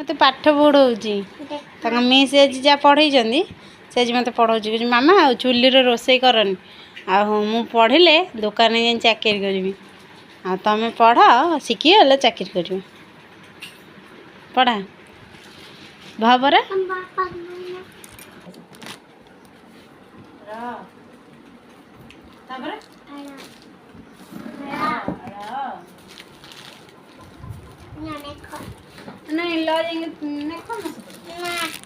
मत पाठ पढ़ाऊँगी मिस आज जहाँ पढ़े से आज मत पढ़ाऊँगी कह मामा आ चुली रोसे करनी आ मु पढ़े दुकान जा चाकरी करी आ तुम पढ़ शिखिगले चाकरी कर पढ़ा भावरा नहीं लो जाएंगे देखो ना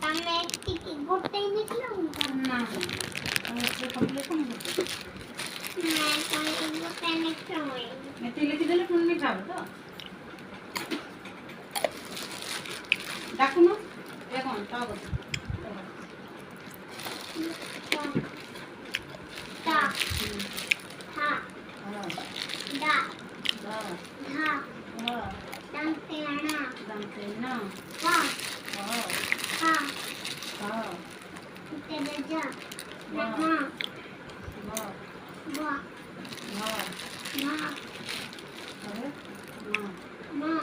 तमे टिकी गोटे निकलो ना उसको कंप्लीट नहीं होता मैं तो गोटे निकलो मैं तो लिख देले फोन में खाओ तो डाकू ना ये कौन ता ता हा दा धा Dantena. Ha. Ha. Ha. Teja. Ma. Ma. Ma. Ma. Ma. Ma. Ma.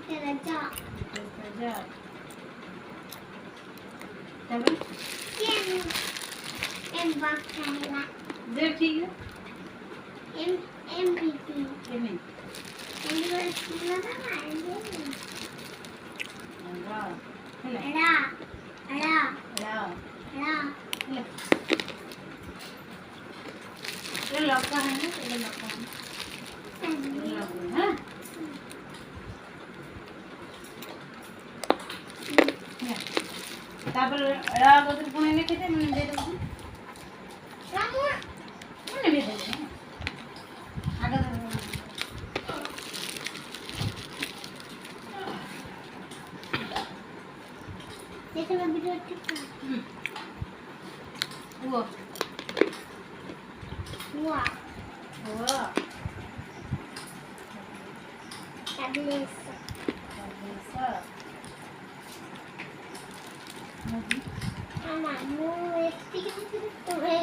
Teja. Teja. Tabi? M bakala. There ठीक है. M B. M. पुणे लिखिते मैंने दे दूँ मैंने भी दे दूँ आगे देखो मैं वीडियो ठीक वो वाह वाह टैबलेट मामा वो एक तो है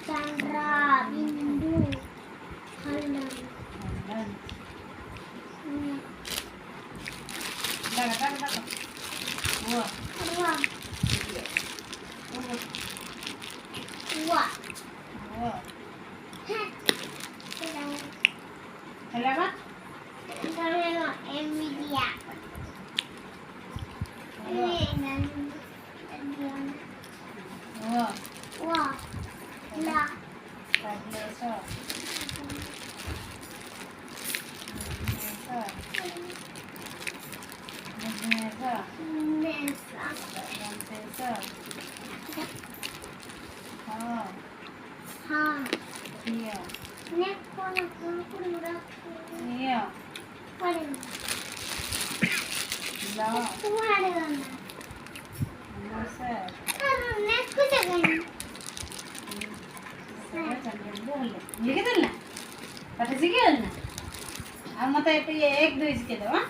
Chandra Bindu Halan मत एक दुई के दो हां